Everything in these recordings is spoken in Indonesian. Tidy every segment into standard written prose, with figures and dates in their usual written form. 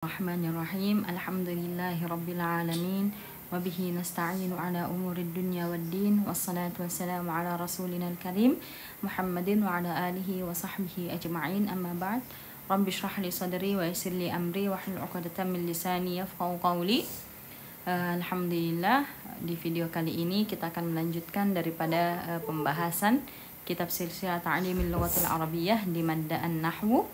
Bismillahirrahmanirrahim. Alhamdulillahi rabbil alamin wa bihi nasta'inu ala umuri dunya waddin wassalatu wassalamu ala rasulina al-karim Muhammadin wa ala alihi wa sahbihi ajma'in, amma ba'd. Rabbi shrah li sadri wa yassir li amri wa hlul 'uqdatam min lisani yafqahu qawli. Alhamdulillah, di video kali ini kita akan melanjutkan daripada pembahasan kitab Silsilah Ta'limil Lughatil Arabiyyah di Madda An-Nahwu,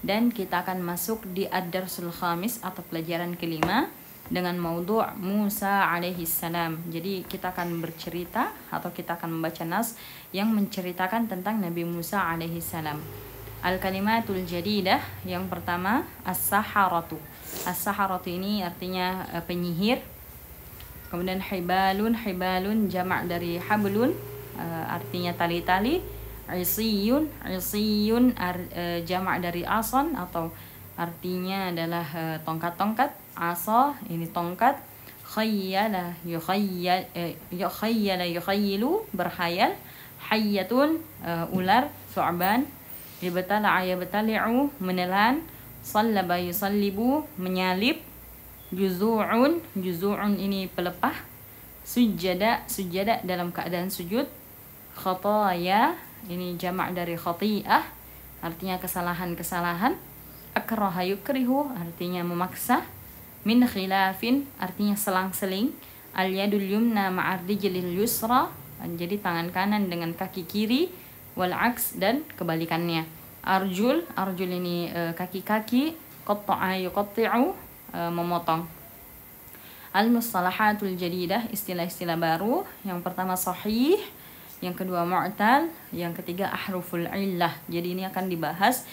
dan kita akan masuk di Ad-Darsul Khamis atau pelajaran kelima dengan maudhu' Musa alaihi salam. Jadi kita akan bercerita atau kita akan membaca nas yang menceritakan tentang Nabi Musa alaihi salam. Al-kalimatul jadidah, yang pertama as-saharatu. As-saharatu ini artinya penyihir. Kemudian hibalun jamak dari hablun, artinya tali-tali. Isiyun jamak dari ason atau artinya adalah tongkat-tongkat. Asa ini tongkat. Khayyala yukhayyilu berhayal. Hayyatun ular. Thu'ban yabtala'a yabtali'u menelan. Sallaba yusallibu menyalib. Juzu'un ini pelepah. Sujada dalam keadaan sujud. Khataya ini jamak dari khati'ah, artinya kesalahan-kesalahan. Akraha yukrihu artinya memaksa. Min khilafin artinya selang-seling. Al yadul yumna ma'ar rijlil yusra, jadi tangan kanan dengan kaki kiri. Wal aks dan kebalikannya. Arjul ini kaki-kaki. Qatta'a yuqatti'u memotong. Al mustalahatul jadidah, istilah-istilah baru. Yang pertama sahih, yang kedua mu'tal, yang ketiga ahruful illah. Jadi ini akan dibahas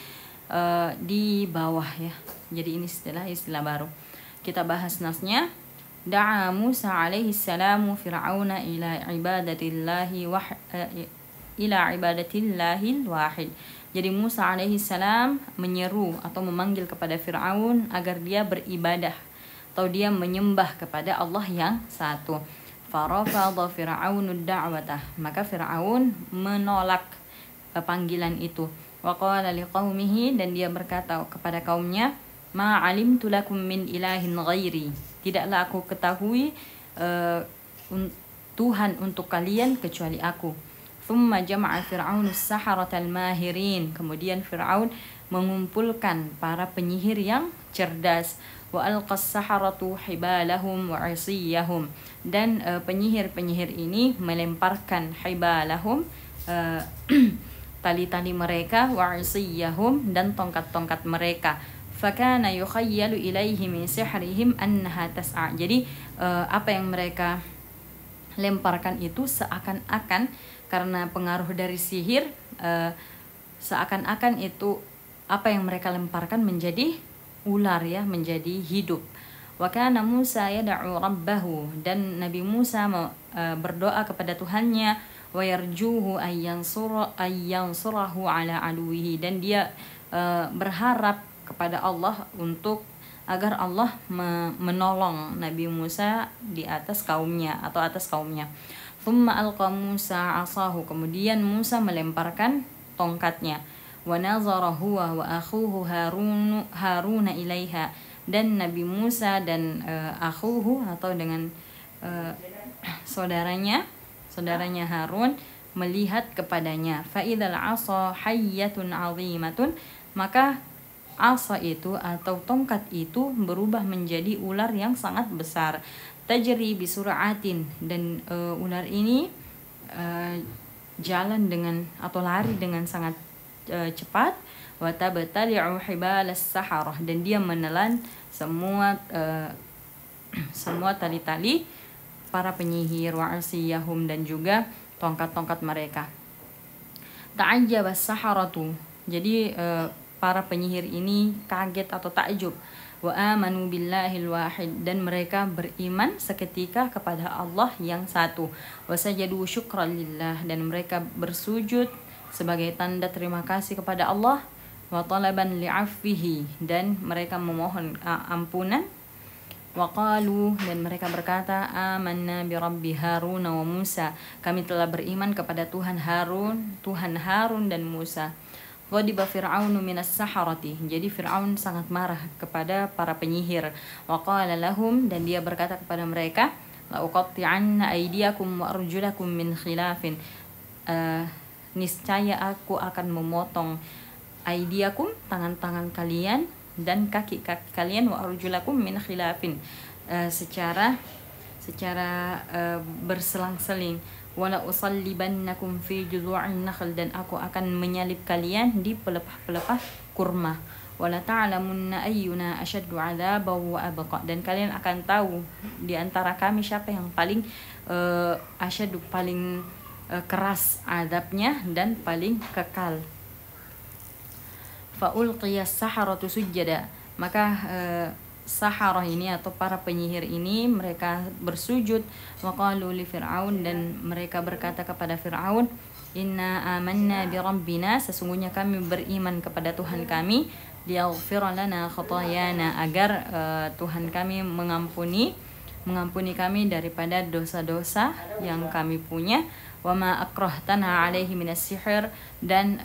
di bawah ya. Jadi ini istilah baru. Kita bahas nasnya. Da'a Musa alaihi salamu fir'auna ila ibadatillahil wahid. Jadi Musa alaihi salam menyeru atau memanggil kepada Fir'aun agar dia beribadah atau dia menyembah kepada Allah yang satu. Farafadha Fir'aunu da'watah, maka Fir'aun menolak panggilan itu. Wa qala liqaumihi, dan dia berkata kepada kaumnya, ma 'alimtu lakum min ilahin ghairi, tidaklah aku ketahui Tuhan untuk kalian kecuali aku. Thumma jama'a Fir'aunu as-saharatal mahirin, kemudian Fir'aun mengumpulkan para penyihir yang cerdas. Wa alqas saharatu hibalahum wa isiyahum, dan penyihir-penyihir ini melemparkan hibalahum tali-tali mereka, wa isiyahum dan tongkat-tongkat mereka. Fakana yukhayyalu ilaihi min sihrihim annaha tas'a. Jadi apa yang mereka lemparkan itu seakan-akan karena pengaruh dari sihir, seakan-akan itu apa yang mereka lemparkan menjadi ular ya, menjadi hidup. Wa kana Musa yad'u rabbahu, dan Nabi Musa berdoa kepada Tuhannya. Wa yarjuhu ayyansurahu ala aduwihi, dan dia berharap kepada Allah untuk agar Allah menolong Nabi Musa di atas kaumnya atau atas kaumnya. Thumma alqa Musa asahu, kemudian Musa melemparkan tongkatnya. Wa nazara huwa wa akhuhu Harun ilaiha, dan Nabi Musa dan akhuhu atau dengan saudaranya Harun melihat kepadanya. Fa idzal 'asa hayyatun 'azimatun, maka asa itu atau tongkat itu berubah menjadi ular yang sangat besar. Tajri bisur'atin, dan ular ini jalan dengan atau lari dengan sangat cepat. Wa tabtali'u hibalas saharah, dan dia menelan semua tali-tali para penyihir. Wa asiyahum, dan juga tongkat-tongkat mereka. Ta'ajjabas saharatu, jadi para penyihir ini kaget atau takjub. Wa amanu billahil wahid, dan mereka beriman seketika kepada Allah yang satu. Wa sajadu syukran lillah, dan mereka bersujud sebagai tanda terima kasih kepada Allah. Wa talaban li'afwihi, dan mereka memohon ampunan. Wa qalu, dan mereka berkata, amanna bi rabbi Harun wa Musa, kami telah beriman kepada Tuhan Harun dan Musa. Ghadiba Fir'aunu minas saharati. Jadi Fir'aun sangat marah kepada para penyihir. Wa qala lahum, dan dia berkata kepada mereka, la uqatti'anna aydiyakum wa arjulakum min khilafin. Niscaya aku akan memotong aydiyakum, tangan-tangan kalian, dan kaki-kaki kalian, wa arjulakum min khilafin, secara berselang-seling. Wala usallibannakum fi judhu'in nakhl, dan aku akan menyalib kalian di pelepah-pelepah kurma. Wala ta'lamunna ayyuna asyaddu 'adzaban wa abqa, dan kalian akan tahu di antara kami siapa yang paling asyaddu, paling keras adabnya dan paling kekal. Fa ulqiyas saharatu sujjada, maka saharah ini atau para penyihir ini mereka bersujud. Waqalu li Fir'aun, dan mereka berkata kepada Fir'aun, inna amanna bi rabbina, sesungguhnya kami beriman kepada Tuhan kami, liyaghfira lana khatayana, agar Tuhan kami mengampuni kami daripada dosa-dosa yang kami punya, wa ma akrahtana alaihi minas sihir, dan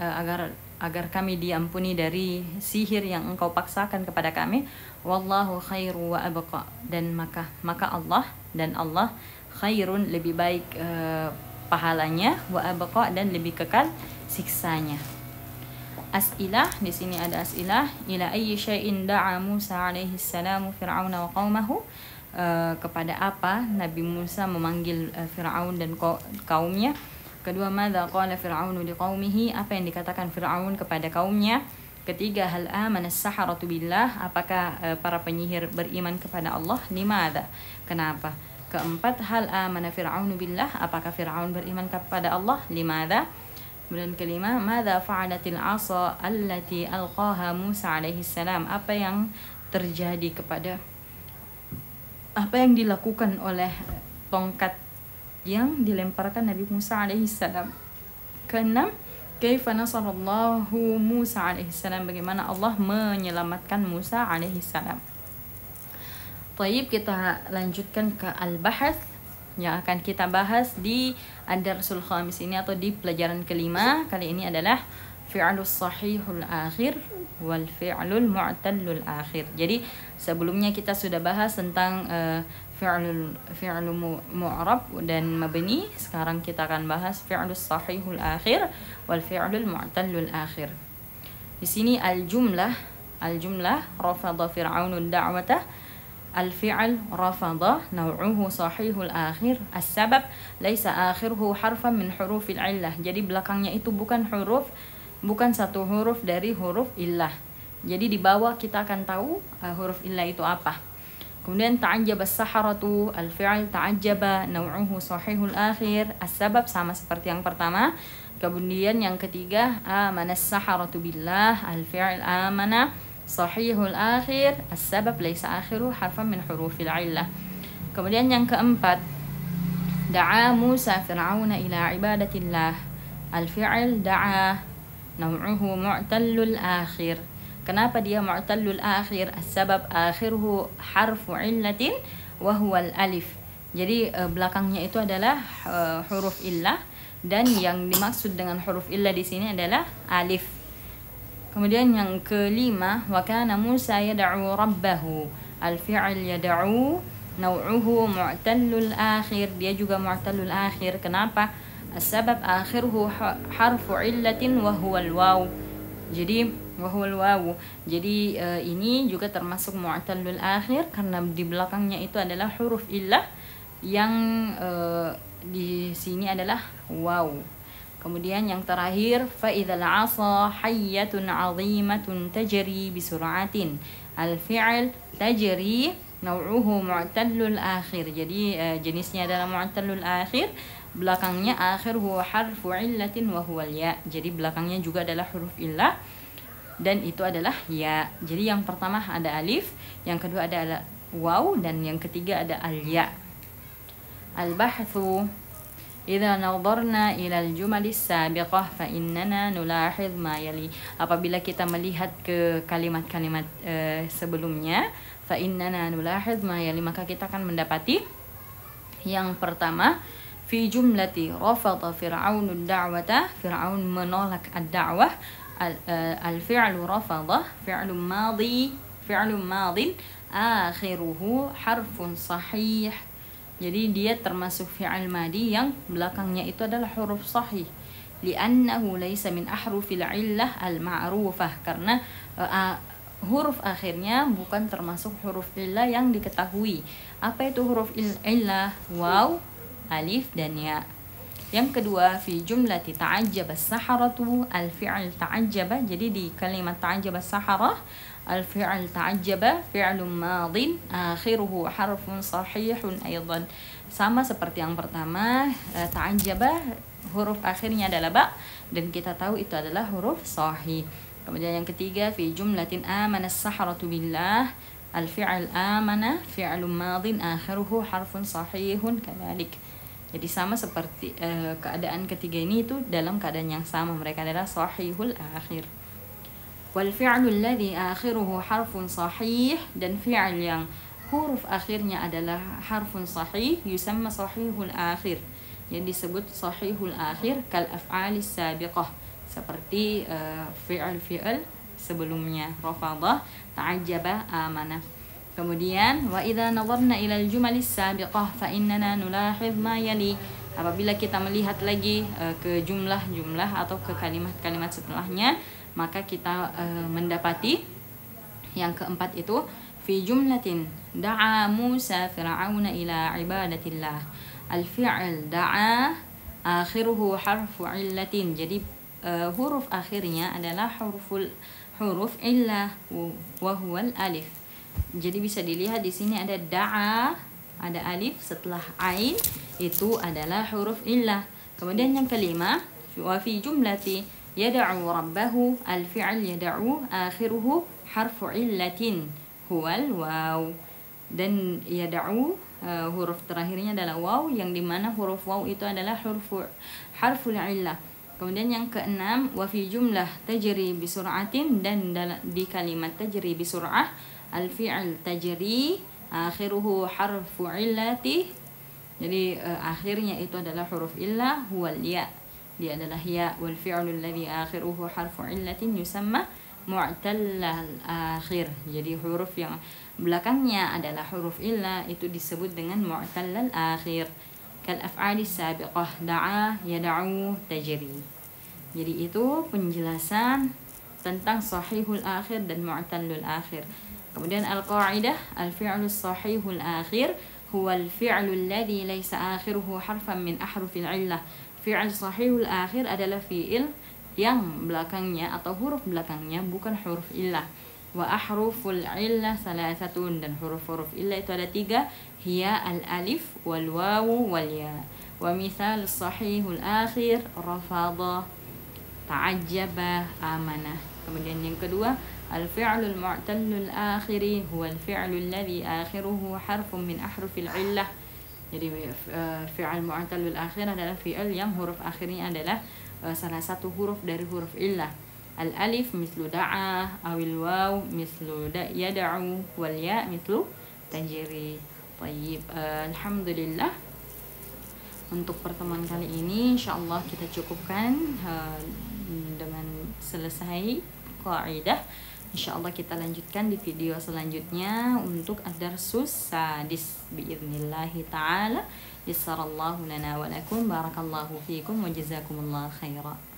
agar kami diampuni dari sihir yang engkau paksakan kepada kami. Wallahu khairu wa abqa, dan maka Allah khairun, lebih baik pahalanya, wa abqa, dan lebih kekal siksanya. As'ilah, di sini ada as'ilah. Ila ayyi syai'in da'a Musa alaihi salamu fir'auna wa qaumahu, kepada apa Nabi Musa memanggil Fir'aun dan kaumnya. Kedua, madza qala Fir'aunu liqaumihi, apa yang dikatakan Fir'aun kepada kaumnya. Ketiga, hal amana as-saharatu billah, apakah para penyihir beriman kepada Allah. Limadza, kenapa. Keempat, hal amana Fir'aunu billah, apakah Fir'aun beriman kepada Allah. Limadza. Kemudian kelima, madza fa'alatil 'asa allati alqaha Musa alaihi salam, apa yang terjadi apa yang dilakukan oleh tongkat yang dilemparkan Nabi Musa alaihi salam. Keenam, kaifa nasarallahu Musa alaihi salam, bagaimana Allah menyelamatkan Musa alaihi salam. Baik, kita lanjutkan ke al-bahath yang akan kita bahas di ad-darsul khamis ini atau di pelajaran kelima. Kali ini adalah fi'lus sahihul akhir wal fi'lul mu'tallul akhir. Jadi sebelumnya kita sudah bahas tentang fi'lul mu'rab dan mabni. Sekarang kita akan bahas fi'lus sahihul akhir wal fi'lul mu'tallul akhir. Di sini al-jumlah rafadha fir'aunu da'watah. Al-fi'l rafadha naw'uhu sahihul akhir. As-sabab laisa akhiruhu harfan min hurufil illah. Jadi belakangnya itu bukan satu huruf dari huruf illah. Jadi di bawah kita akan tahu huruf illah itu apa. Kemudian ta'ajjaba as-saharatu, al-fi'l ta'ajjaba naw'uhu sahihul akhir. As-sabab sama seperti yang pertama. Kemudian yang ketiga, amana as-saharatu billah, al-fi'l amana sahihul akhir. As-sabab laisa akhiru harfan min hurufil illah. Kemudian yang keempat, da'a Musa fir'auna ila ibadatillah. Al-fi'l da'a naw'uhu mu'tallul akhir. Kenapa dia mu'tallul akhir? As-sabab akhiruhu harfu illatin wa huwa al-alif. Jadi belakangnya itu adalah huruf illah, dan yang dimaksud dengan huruf illah di sini adalah alif. Kemudian yang kelima, wa kana Musa yad'u rabbahu. Al-fi'l yad'u naw'uhu mu'tallul akhir. Dia juga mu'tallul akhir. Kenapa? As-sabab akhiruhu harfu illatin wa huwa al-waw. Jadi Jadi ini juga termasuk mu'tallul akhir karena di belakangnya itu adalah huruf illah yang di sini adalah waw. Kemudian yang terakhir, fa idzal 'asa hayyatun 'azimatun tajri bi sur'atin. Al-fi'l tajri naw'uhu mu'tallul akhir. Jadi jenisnya adalah mu'tallul akhir, belakangnya akhiruhu harfu illatin wa huwa ya. Jadi belakangnya juga adalah huruf illah dan itu adalah ya. Jadi yang pertama ada alif, yang kedua ada waw, dan yang ketiga ada al-ya. Al-bahthu, idza nadharna ila al-jumalis sabiqah fa innana nulahidh ma yali. Apabila kita melihat ke kalimat-kalimat sebelumnya, fa innana nulahidh ma yali, maka kita akan mendapati yang pertama, fi jumlati rafadha fir'aunu ad-da'wata, Fir'aun menolak ad-da'wah, Al-fi'lu rafadah fi'lun madin akhiruhu harfun sahih. Jadi dia termasuk fi'il madi yang belakangnya itu adalah huruf sahih. Li'annahu laysa min ahrufil illah al-ma'rufah, karena huruf akhirnya bukan termasuk huruf illah yang diketahui. Apa itu huruf illah? Waw, alif, dan ya. Yang kedua, fi jumlati ta'ajjaba as-saharatu al-fi'l ta'ajjaba. Jadi di kalimat ta'ajjaba as-saharah, al-fi'l ta'ajjaba fi'lun madin akhiruhu harfun sahihun aydan. Sama seperti yang pertama, ta'ajjaba huruf akhirnya adalah ba, dan kita tahu itu adalah huruf sahih. Kemudian yang ketiga, fi jumlatin amana as-saharatu billah, al-fi'l amana fi'lun madin akhiruhu harfun sahihun kadzalik. Jadi sama seperti keadaan ketiga ini itu dalam keadaan yang sama, mereka adalah sahihul akhir. Wal fi'lu alladhi akhiruhu harfun sahih, dan fi'il yang huruf akhirnya adalah harfun sahih yusamma sahihul akhir. Yang disebut sahihul akhir kal af'alis sabiqah, seperti fi'il sebelumnya, rafadah, ta'ajjaba, amanah. Kemudian wa idza nadharna ila al-jumalis sabiqah fa innana nulahidh ma yali. Apabila kita melihat lagi ke jumlah-jumlah atau ke kalimat-kalimat setelahnya, maka kita mendapati yang keempat itu fi jumlatin da'a Musa fir'auna ila ibadatillah. Al-fi'l da'a akhiruhu harfu illatin. Jadi huruf akhirnya adalah huruf illah wa huwa al-alif. Jadi bisa dilihat di sini ada da'a, ada alif setelah ain, itu adalah huruf illah. Kemudian yang kelima, wa fi jumlati yad'u rabbahu, al-fi'l yad'u akhiruhu harfu illatin huwal waw. Dan yad'u huruf terakhirnya adalah waw, yang dimana huruf waw itu adalah harful illah. Kemudian yang keenam, wa fi jumlah tajri bi sur'atin, dan di kalimat tajri bi sur'ah, al-fi'l tajri akhiruhu harfu illati. Jadi akhirnya itu adalah huruf illah, huwal ya, dia adalah ya. Wal fi'lu alladhi akhiruhu harfu illatin yusamma mu'tallal akhir. Jadi huruf yang belakangnya adalah huruf illah itu disebut dengan mu'tallal akhir. Kal af'alis sabiqah da'a, yad'u, tajri. Jadi itu penjelasan tentang sahihul akhir dan mu'tallul akhir. Kemudian al-qa'idah, al-fi'lu sahihul akhir huwa al-fi'lu alladhi laysa akhiruhu harfan min ahrufil illah. Fi'il sahihul akhir adalah fi'il yang belakangnya atau huruf belakangnya bukan huruf illah. Wa ahruful illah salasatun, dan huruf-huruf illah itu ada 3, hiya al-alif wal wawu wal ya. Wa mithal sahihul akhir rafadha, ta'ajjaba, amanah. Kemudian yang kedua, al-fi'lul mu'tallul akhiri huwa al-fi'lu alladhi akhiruhu harfun min ahrufil illah. Jadi fi'il mu'tallul akhir adalah fi'il yang huruf akhirnya adalah salah satu huruf dari huruf illah. Al-alif mislu da'a, awil waw mislu yad'u, wal ya mislu tajri. Tayyib, alhamdulillah. Untuk pertemuan kali ini insyaallah kita cukupkan dengan selesai qaidah. Insyaallah kita lanjutkan di video selanjutnya untuk ad-darsus sadis biidznillah taala. Yassarallahu lana wa lakum, barakallahu fikum wa jazakumullahu khairan.